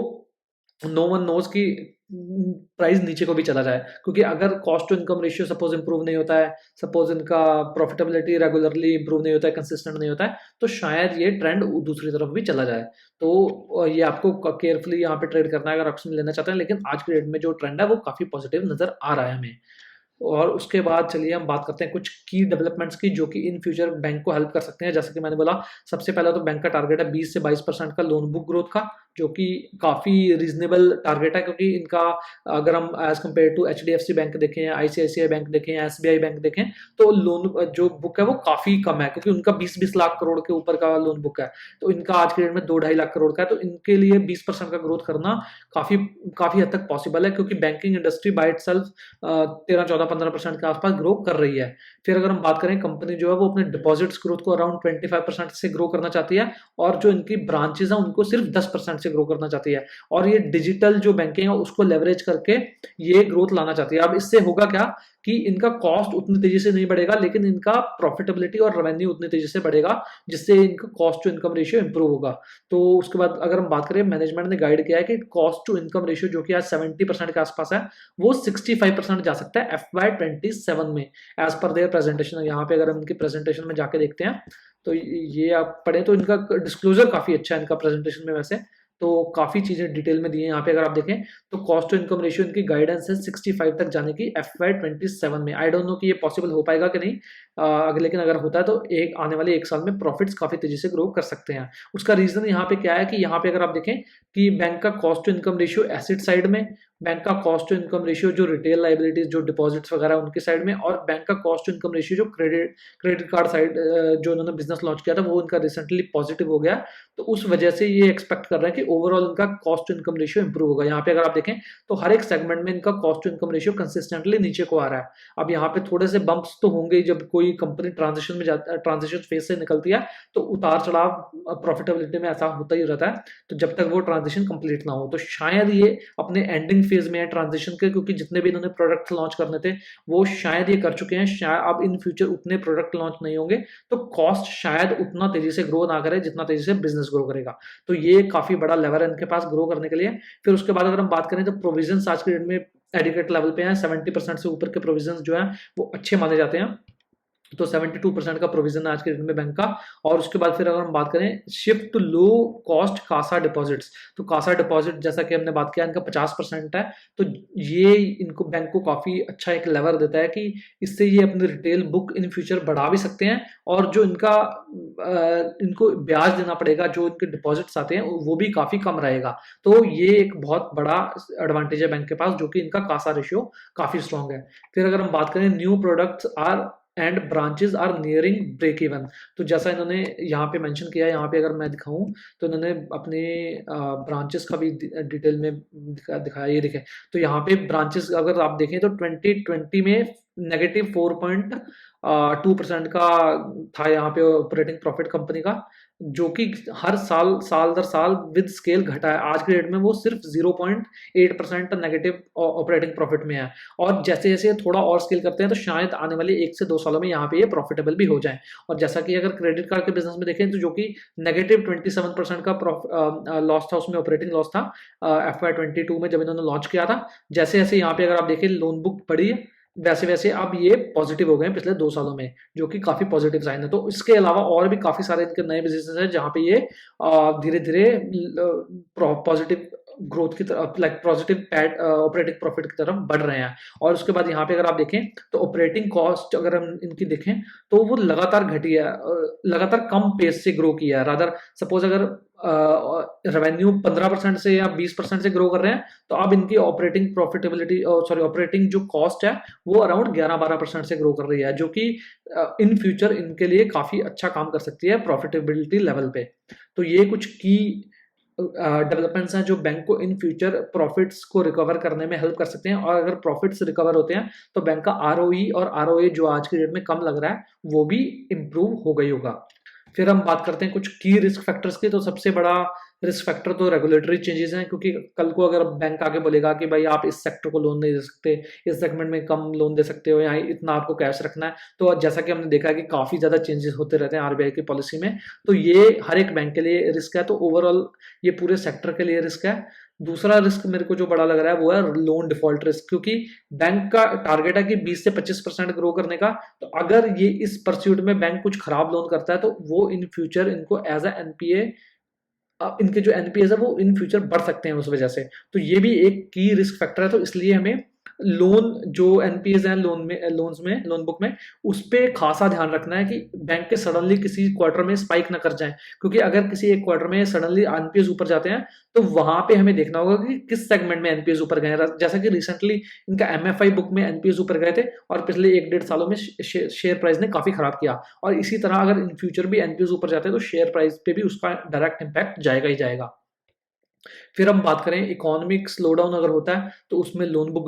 नो वन नोज की प्राइस नीचे को भी चला जाए, क्योंकि अगर cost to income ratio suppose improve नहीं होता है, सपोज इनका प्रॉफिटेबिलिटी रेगुलरली इंप्रूव नहीं होता है, कंसिस्टेंट नहीं होता है, तो शायद ये ट्रेंड दूसरी तरफ भी चला जाए। तो ये आपको केयरफुली यहाँ पे ट्रेड करना है अगर ऑप्शन लेना चाहते हैं। लेकिन आज के डेट में जो ट्रेंड है वो काफी पॉजिटिव नजर आ रहा है हमें। और उसके बाद चलिए हम बात करते हैं कुछ की डेवलपमेंट्स की जो कि इन फ्यूचर बैंक को हेल्प कर सकते हैं। जैसे कि मैंने बोला, सबसे पहला तो बैंक का टारगेट है 20 से 22% का लोन बुक ग्रोथ का, जो कि काफी रीजनेबल टारगेट है, क्योंकि इनका अगर हम as compare to HDFC bank देखें, आईसीआईसीआई बैंक देखें, एसबीआई बैंक देखें, तो लोन जो बुक है वो काफी कम है, क्योंकि उनका 20-20 लाख करोड़ के ऊपर का लोन बुक है। तो इनका आज के डेट में 2-2.5 लाख करोड़ का है। तो इनके लिए 20% का ग्रोथ करना काफी काफी हद तक पॉसिबल है, क्योंकि banking industry by it self 13-14-15% के आसपास ग्रो कर रही है। फिर अगर हम बात करें, कंपनी जो है वो अपने डिपॉजिट्स ग्रोथ को अराउंड 25% से ग्रो करना चाहती है, और जो इनकी ब्रांचेस है उनको सिर्फ 10% से ग्रो करना चाहती है। और ये डिजिटल जो बैंकिंग है उसको लेवरेज करके ये ग्रोथ लाना चाहती है। अब इससे होगा क्या कि इनका कॉस्ट उतनी तेजी से नहीं बढ़ेगा, लेकिन इनका प्रॉफिटेबिलिटी और रेवेन्यू उतनी तेजी से बढ़ेगा, जिससे इनका cost to income ratio improve होगा। तो उसके बाद अगर हम बात करें, मैनेजमेंट ने गाइड किया है कि कॉस्ट टू इनकम रेशियो जो कि आज 70% के आसपास है, वो 65% जा सकता है FY27 में, एज पर देयर प्रेजेंटेशन। यहाँ पे अगर हम इनकी प्रेजेंटेशन में जाके देखते हैं तो ये आप पढ़े तो इनका डिस्क्लोजर काफी अच्छा है इनका प्रेजेंटेशन में वैसे, तो काफी चीजें डिटेल में दी है यहाँ पे। अगर आप देखें तो कॉस्ट टू इनकम रेशियो इनकी गाइडेंस है 65 तक जाने की FY27 में। आई डोंट नो कि ये पॉसिबल हो पाएगा कि नहीं, लेकिन अगर होता है तो आने वाले 1 साल में प्रॉफिट्स काफी तेजी से ग्रो कर सकते हैं। उसका रीजन यहाँ पे क्या है कि यहाँ पे अगर आप देखें कि बैंक का cost to income ratio asset side में, बैंक का कॉस्ट टू इनकम रेशियो जो रिटेल लाइबिलिटीज जो डिपॉजिट्स वगैरह उनके साइड में, और बैंक का कॉस्ट टू इनकम रेशियो जो क्रेडिट कार्ड साइड जो उन्होंने बिजनेस लॉन्च किया था वो उनका रिसेंटली पॉजिटिव हो गया। तो उस वजह से ये एक्सपेक्ट कर रहे हैं कि ओवरऑल इनका cost to income ratio improve होगा। यहाँ पे अगर आप देखें तो हर एक सेगमेंट में इनका cost to income ratio consistently नीचे को आ रहा है। अब यहाँ पे थोड़े से बम्प्स तो होंगे ही, जब कोई कंपनी ट्रांजिशन में जाता है, ट्रांजिशन फेज से निकलती है, तो उतार चढ़ाव प्रॉफिटेबिलिटी में ऐसा होता ही रहता है। तो जब तक वो ट्रांजिशन कंप्लीट ना हो, तो शायद ये अपने एंडिंग फेज में है ट्रांजिशन के, क्योंकि जितने भी इन्होंने प्रोडक्ट लॉन्च करने थे वो शायद ये कर चुके हैं। शायद अब इन फ्यूचर उतने प्रोडक्ट लॉन्च नहीं होंगे, तो कॉस्ट शायद उतना तेजी से ग्रो ना करे जितना तेजी से बिजनेस ग्रो करेगा। तो ये काफी बड़ा लेवर है इनके पास ग्रो करने के लिए। फिर उसके बाद अगर हम बात करें तो प्रोविजन आज के डेट में एडिक्वेट लेवल पे हैं। 70% से ऊपर के प्रोविजन जो है वो अच्छे माने जाते हैं। तो 72% का प्रोविजन है आज के डेट में बैंक का। और उसके बाद फिर अगर हम बात करें shift to low cost CASA deposits, तो कासा डिपॉजिट जैसा कि हमने बात किया इनका 50% है। तो ये इनको बैंक को काफी अच्छा एक लेवर देता है कि इससे ये अपनी रिटेल बुक इन फ्यूचर बढ़ा भी सकते हैं, और जो इनका इनको ब्याज देना पड़ेगा जो इनके डिपॉजिट्स आते हैं वो भी काफी कम रहेगा। तो ये एक बहुत बड़ा एडवांटेज है बैंक के पास, जो कि इनका कासा रेशियो काफी स्ट्रॉन्ग है। फिर अगर हम बात करें new products are and branches are nearing break even, तो जैसा इन्होंने यहाँ पे मेंशन किया है, यहाँ पे अगर मैं दिखाऊं तो इन्होंने अपने ब्रांचेस का भी डिटेल में दिखाया। ये देखें तो यहाँ पे ब्रांचेस अगर आप देखें तो 2020 में -4.2% का था यहाँ पे ऑपरेटिंग प्रॉफिट कंपनी का, जो कि हर साल दर साल विद स्केल घटा है। आज के डेट में वो सिर्फ 0.8% नेगेटिव ऑपरेटिंग प्रॉफिट में है। और जैसे जैसे थोड़ा और स्केल करते हैं तो शायद आने वाले 1 से 2 सालों में यहाँ पे ये प्रॉफिटेबल भी हो जाए। और जैसा कि अगर क्रेडिट कार्ड के बिजनेस में देखें तो जो कि -27% का लॉस था, उसमें ऑपरेटिंग लॉस था FY22 में जब इन्होंने लॉन्च किया था। जैसे जैसे यहाँ पे अगर आप देखें लोन बुक बढ़ी है, वैसे वैसे अब ये पॉजिटिव हो गए पिछले 2 सालों में, जो कि काफी पॉजिटिव साइन है। तो इसके अलावा और भी काफी सारे इनके नए बिजनेस हैं जहाँ पे ये धीरे धीरे पॉजिटिव ग्रोथ की तरफ, like positive PAT operating profit की तरफ बढ़ रहे हैं। और उसके बाद यहाँ पे अगर आप देखें तो ऑपरेटिंग कॉस्ट अगर हम इनकी देखें तो वो लगातार घटी है, लगातार कम पेस से ग्रो किया है। रादर सपोज अगर रेवेन्यू 15% से या 20% से ग्रो कर रहे हैं, तो अब इनकी ऑपरेटिंग प्रॉफिटेबिलिटी, सॉरी ऑपरेटिंग जो कॉस्ट है वो अराउंड 11-12% से ग्रो कर रही है, जो कि इन फ्यूचर इनके लिए काफी अच्छा काम कर सकती है प्रॉफिटेबिलिटी लेवल पे। तो ये कुछ की डेवलपमेंट्स हैं जो बैंक को इन फ्यूचर प्रॉफिट्स को रिकवर करने में हेल्प कर सकते हैं। और अगर प्रॉफिट्स रिकवर होते हैं तो बैंक का आरओई और आरओए जो आज की डेट में कम लग रहा है वो भी इम्प्रूव हो गई होगा। फिर हम बात करते हैं कुछ की रिस्क फैक्टर्स की। तो सबसे बड़ा रिस्क फैक्टर तो रेगुलेटरी चेंजेस हैं, क्योंकि कल को अगर बैंक आके बोलेगा कि भाई आप इस सेक्टर को लोन नहीं दे सकते, इस सेगमेंट में कम लोन दे सकते हो, या इतना आपको कैश रखना है, तो जैसा कि हमने देखा है कि काफी ज्यादा चेंजेस होते रहते हैं आरबीआई की पॉलिसी में। तो ये हर एक बैंक के लिए रिस्क है, तो ओवरऑल ये पूरे सेक्टर के लिए रिस्क है। दूसरा रिस्क मेरे को जो बड़ा लग रहा है वो है लोन डिफॉल्ट रिस्क, क्योंकि बैंक का टारगेट है कि 20 से 25% ग्रो करने का। तो अगर ये इस परस्यूट में बैंक कुछ खराब लोन करता है तो वो इन फ्यूचर इनको एज ए एनपीए, इनके जो एनपीएस है वो इन फ्यूचर बढ़ सकते हैं उस वजह से। तो ये भी एक की रिस्क फैक्टर है। तो इसलिए हमें लोन जो एनपीएस है लोन बुक में उस पे खासा ध्यान रखना है कि बैंक के सडनली किसी क्वार्टर में स्पाइक ना कर जाए, क्योंकि अगर किसी एक क्वार्टर में सडनली एनपीएस ऊपर जाते हैं तो वहां पे हमें देखना होगा कि किस सेगमेंट में एनपीएस ऊपर गए। जैसा कि रिसेंटली इनका एमएफआई बुक में एनपीएस ऊपर गए थे और पिछले 1-1.5 सालों में शेयर प्राइस ने काफी खराब किया। और इसी तरह अगर इन फ्यूचर भी एनपीएस ऊपर जाते हैं तो शेयर प्राइस पे भी उसका डायरेक्ट इम्पैक्ट जाएगा ही जाएगा। फिर हम बात करें इकोनॉमिक स्लोडाउन अगर होता है तो उसमें लोन बुक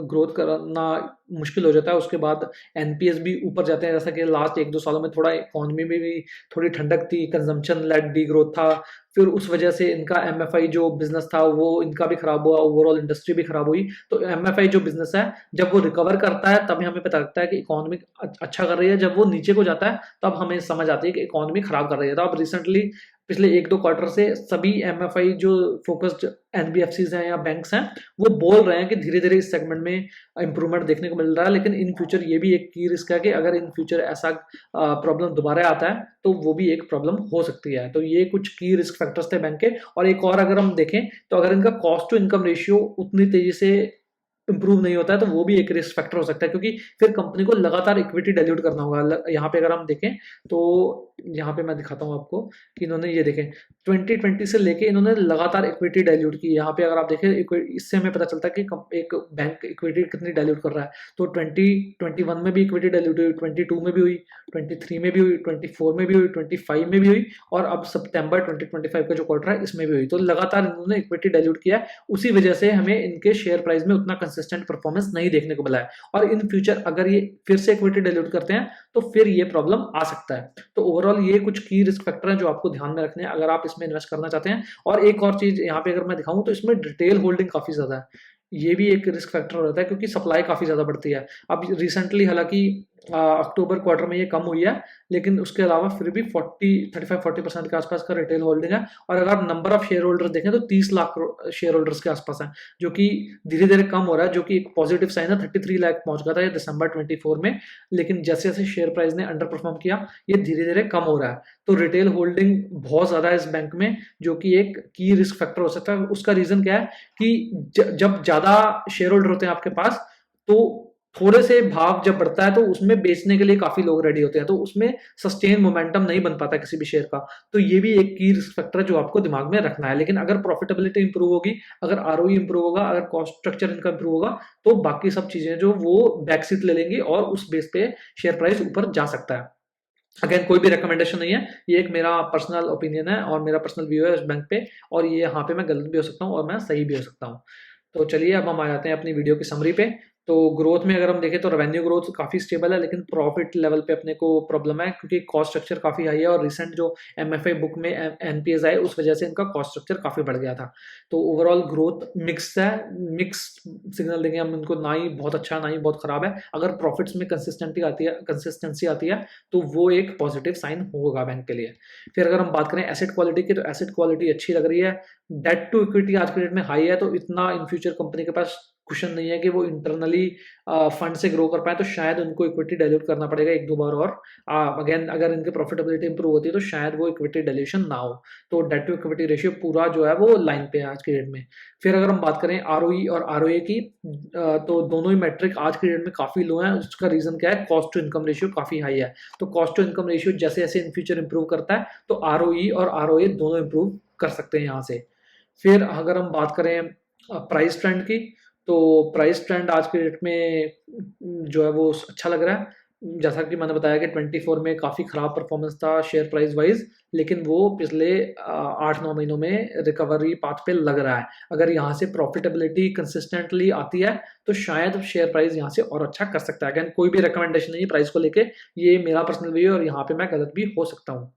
ग्रोथ करना मुश्किल हो जाता है। उसके बाद एनपीएस भी ऊपर जाते हैं, जैसा कि लास्ट 1-2 सालों में थोड़ा इकोनॉमी में भी थोड़ी ठंडक थी, कंजम्पशन लेड डी ग्रोथ था। फिर उस वजह से इनका एमएफआई जो बिजनेस था वो इनका भी खराब हुआ, ओवरऑल इंडस्ट्री भी खराब हुई। तो एमएफआई जो बिजनेस है जब वो रिकवर करता है तभी हमें पता लगता है कि इकोनॉमी अच्छा कर रही है। जब वो नीचे को जाता है तब हमें समझ आती है कि इकोनॉमी खराब कर रही है। तो अब रिसेंटली पिछले 1-2 क्वार्टर से सभी एमएफआई जो फोकस्ड एनबीएफसीज हैं या बैंक्स हैं वो बोल रहे हैं कि धीरे धीरे इस सेगमेंट में इंप्रूवमेंट देखने को मिल रहा है। लेकिन इन फ्यूचर ये भी एक की रिस्क है कि अगर इन फ्यूचर ऐसा प्रॉब्लम दोबारा आता है तो वो भी एक प्रॉब्लम हो सकती है। तो ये कुछ की रिस्क फैक्टर्स थे बैंक के। और एक और अगर हम देखें तो अगर इनका कॉस्ट टू इनकम रेशियो उतनी तेजी से इंप्रूव नहीं होता है तो वो भी एक रिस्क फैक्टर हो सकता है, क्योंकि फिर कंपनी को लगातार इक्विटी डाइल्यूट करना होगा। यहाँ पे अगर हम देखें तो यहाँ पे मैं दिखाता हूँ आपको कि इन्होंने ये देखें 2020 से लेके इन्होंने लगातार इक्विटी डाइल्यूट की। यहाँ पे अगर आप देखें इससे हमें पता चलता है कि एक बैंक इक्विटी कितनी डाइल्यूट कर रहा है। तो 2021 में भी इक्विटी डाइल्यूट हुई, 22 में भी हुई, 23 में भी हुई, 24 में भी हुई, 25 में भी हुई, और अब सितंबर 2025 का जो क्वार्टर है इसमें भी हुई। तो लगातार इन्होंने इक्विटी डाइल्यूट किया है, उसी वजह से हमें इनके शेयर प्राइस में उतना कंसिस्टेंट परफॉर्मेंस नहीं देखने को मिला है। और इन फ्यूचर अगर ये फिर से इक्विटी डाइल्यूट करते हैं तो फिर ये प्रॉब्लम आ सकता है। तो ओवरऑल ये कुछ की रिस्क फैक्टर हैं जो आपको ध्यान में रखने हैं अगर आप इसमें इन्वेस्ट करना चाहते हैं। और एक और चीज यहाँ पे अगर मैं दिखाऊं तो इसमें डिटेल होल्डिंग काफी ज्यादा है, ये भी एक रिस्क फैक्टर रहता है, क्योंकि सप्लाई काफी ज्यादा बढ़ती है। अब रिसेंटली हालांकि अक्टूबर क्वार्टर में ये कम हुई है, लेकिन उसके अलावा फिर भी 35-40% के आसपास का रिटेल होल्डिंग है। और अगर आप नंबर ऑफ शेयर होल्डर्स देखें तो 30 लाख शेयर होल्डर्स के आसपास है, जो कि धीरे धीरे कम हो रहा है, जो कि एक पॉजिटिव साइन है। 33 लाख पहुंच गया था ये दिसंबर 24 में, लेकिन जैसे जैसे शेयर प्राइस ने अंडर परफॉर्म किया ये धीरे धीरे कम हो रहा है। तो रिटेल होल्डिंग बहुत ज्यादा है इस बैंक में, जो कि एक की रिस्क फैक्टर हो सकता है। उसका रीजन क्या है कि जब ज्यादा शेयर होल्डर होते हैं आपके पास तो थोड़े से भाव जब बढ़ता है तो उसमें बेचने के लिए काफी लोग रेडी होते हैं, तो उसमें सस्टेन मोमेंटम नहीं बन पाता किसी भी शेयर का। तो ये भी एक की रिस्क फैक्टर है जो आपको दिमाग में रखना है। लेकिन अगर प्रॉफिटेबिलिटी इंप्रूव होगी, अगर आरओई इंप्रूव होगा, अगर कॉस्ट स्ट्रक्चर इनका इंप्रूव होगा, तो बाकी सब चीजें जो वो बैकसीट ले लेंगी और उस बेस पे शेयर प्राइस ऊपर जा सकता है। अगेन कोई भी रिकमेंडेशन नहीं है, ये एक मेरा पर्सनल ओपिनियन है और मेरा पर्सनल व्यू है इस बैंक पे, और ये यहाँ पे मैं गलत भी हो सकता हूँ और मैं सही भी हो सकता हूँ। तो चलिए अब हम आ जाते हैं अपनी वीडियो की समरी पे। तो ग्रोथ में अगर हम देखें तो रेवेन्यू ग्रोथ काफी स्टेबल है, लेकिन प्रॉफिट लेवल पे अपने को प्रॉब्लम है, क्योंकि कॉस्ट स्ट्रक्चर काफी हाई है। और रिसेंट जो एमएफआई बुक में एनपीएस आए उस वजह से इनका कॉस्ट स्ट्रक्चर काफी बढ़ गया था। तो ओवरऑल ग्रोथ मिक्स है, मिक्स सिग्नल देंगे हम इनको, ना ही बहुत अच्छा ना ही बहुत खराब है। अगर प्रॉफिट्स में कंसिस्टेंसी आती है तो वो एक पॉजिटिव साइन होगा बैंक के लिए। फिर अगर हम बात करें एसेट क्वालिटी की, तो एसेट क्वालिटी अच्छी लग रही है। डेट टू इक्विटी आज के डेट में हाई है, तो इतना इन फ्यूचर कंपनी के पास कुशन नहीं है कि वो इंटरनली फंड से ग्रो कर पाए, तो शायद उनको इक्विटी डाइल्यूट करना पड़ेगा 1-2 बार और अगेन अगर इनकी प्रॉफिटेबिलिटी इंप्रूव होती है तो शायद वो इक्विटी डाइल्यूशन ना हो। तो डेट टू इक्विटी रेशियो पूरा जो है वो लाइन पे है आज की डेट में। फिर अगर हम बात करें आरओई और आरओए की, तो दोनों ही मेट्रिक आज की डेट में काफ़ी लो हैं। उसका रीज़न क्या है? कॉस्ट टू इनकम रेशियो काफ़ी हाई है। तो कॉस्ट टू इनकम रेशियो जैसे जैसे इन फ्यूचर इंप्रूव करता है तो आरओई और आरओए दोनों इंप्रूव कर सकते हैं यहाँ से। फिर अगर हम बात करें प्राइस ट्रेंड की, तो प्राइस ट्रेंड आज के डेट में जो है वो अच्छा लग रहा है। जैसा कि मैंने बताया कि 24 में काफ़ी ख़राब परफॉर्मेंस था शेयर प्राइस वाइज, लेकिन वो पिछले 8-9 महीनों में रिकवरी पाथ पे लग रहा है। अगर यहाँ से प्रॉफिटेबिलिटी कंसिस्टेंटली आती है तो शायद शेयर प्राइस यहाँ से और अच्छा कर सकता है। अगेन कोई भी रिकमेंडेशन नहीं है प्राइस को लेके, ये मेरा पर्सनल व्यू है और यहाँ पे मैं गलत भी हो सकता हूँ।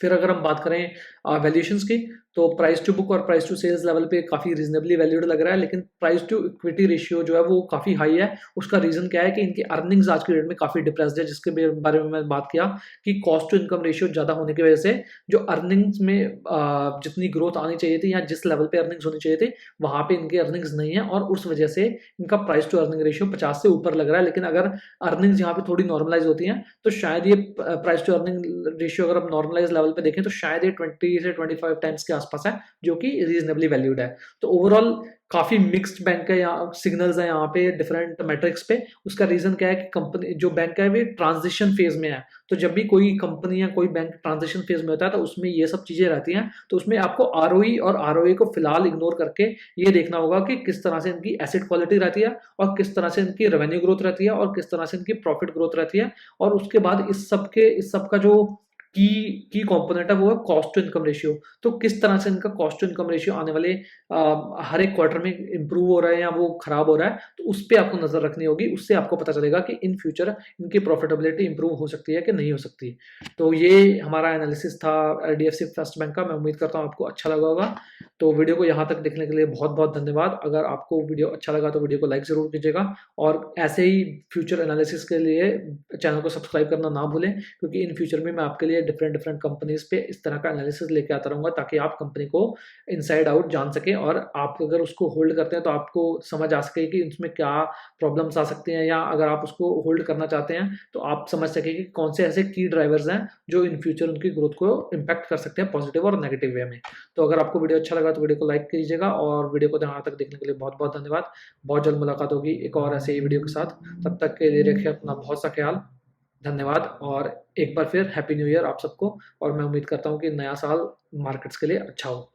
फिर अगर हम बात करें वैल्यूएशंस की, तो प्राइस टू बुक और प्राइस टू सेल्स लेवल पे काफ़ी रीजनेबली वैल्यूड लग रहा है, लेकिन प्राइस टू इक्विटी रेशियो जो है वो काफ़ी हाई है। उसका रीज़न क्या है कि इनकी अर्निंग्स आज की डेट में काफ़ी डिप्रेस्ड है, जिसके बारे में मैं बात किया कि कॉस्ट टू इनकम रेशियो ज़्यादा होने की वजह से जो अर्निंग्स में जितनी ग्रोथ आनी चाहिए थी या जिस लेवल पे अर्निंग्स होनी चाहिए थी वहाँ पे इनकी अर्निंग्स नहीं है, और उस वजह से इनका प्राइस टू अर्निंग रेशियो 50 से ऊपर लग रहा है। लेकिन अगर अर्निंग्स यहाँ पे थोड़ी नॉर्मलाइज होती हैं तो शायद ये प्राइस टू अर्निंग रेशियो अगर हम नॉर्मलाइज लेवल पे देखें तो शायद ये 20 से 25 टाइम्स के आसपास है, जो कि रीजनेबली वैल्यूड है। तो ओवरऑल काफी मिक्स्ड बैंक है, यहाँ सिग्नल्स है यहाँ पे डिफरेंट मैट्रिक्स पे। उसका रीजन क्या है कि कंपनी जो बैंक है वो ट्रांजिशन फेज में है। तो जब भी कोई कंपनी या कोई बैंक ट्रांजिशन फेज में होता है तो उसमें ये सब चीजें रहती हैं। तो उसमें आपको आरओई और आरओए को फिलहाल इग्नोर करके ये देखना होगा कि किस तरह से इनकी एसेट क्वालिटी रहती है और किस तरह से इनकी रेवेन्यू ग्रोथ रहती है और किस तरह से इनकी प्रॉफिट ग्रोथ रहती है। और उसके बाद इस सब का जो की कंपोनेंट है वो है कॉस्ट टू इनकम रेशियो। तो किस तरह से इनका कॉस्ट टू इनकम रेशियो आने वाले हर एक क्वार्टर में इंप्रूव हो रहा है या वो खराब हो रहा है, तो उस पर आपको नजर रखनी होगी। उससे आपको पता चलेगा कि इन फ्यूचर इनकी प्रॉफिटेबिलिटी इंप्रूव हो सकती है कि नहीं हो सकती। तो ये हमारा एनालिसिस था आईडीएफसी फर्स्ट बैंक का। मैं उम्मीद करता हूँ आपको अच्छा लगा होगा। तो वीडियो को यहाँ तक देखने के लिए बहुत बहुत धन्यवाद। अगर आपको वीडियो अच्छा लगा तो वीडियो को लाइक जरूर कीजिएगा, और ऐसे ही फ्यूचर एनालिसिस के लिए चैनल को सब्सक्राइब करना ना भूलें, क्योंकि इन फ्यूचर में मैं आपके लिए डिफरेंट डिफरेंट कंपनीज पे इस तरह का एनालिसिस लेके आता रहूंगा, ताकि आप कंपनी को इनसाइड आउट जान सकें, और आप अगर उसको होल्ड करते हैं तो आपको समझ आ सके कि उसमें क्या प्रॉब्लम्स आ सकती हैं, या अगर आप उसको होल्ड करना चाहते हैं तो आप समझ सकें कि कौन से ऐसे की ड्राइवर्स हैं जो इन फ्यूचर उनकी ग्रोथ को इम्पैक्ट कर सकते हैं पॉजिटिव और नेगेटिव वे में। तो अगर आपको वीडियो अच्छा लगा तो वीडियो को लाइक कीजिएगा, और वीडियो को यहाँ तक देखने के लिए बहुत बहुत धन्यवाद। बहुत जल्द मुलाकात होगी एक और ऐसे ही वीडियो के साथ। तब तक के लिए रखिए अपना बहुत सा ख्याल। धन्यवाद, और एक बार फिर हैप्पी न्यू ईयर आप सबको। और मैं उम्मीद करता हूँ कि नया साल मार्केट्स के लिए अच्छा हो।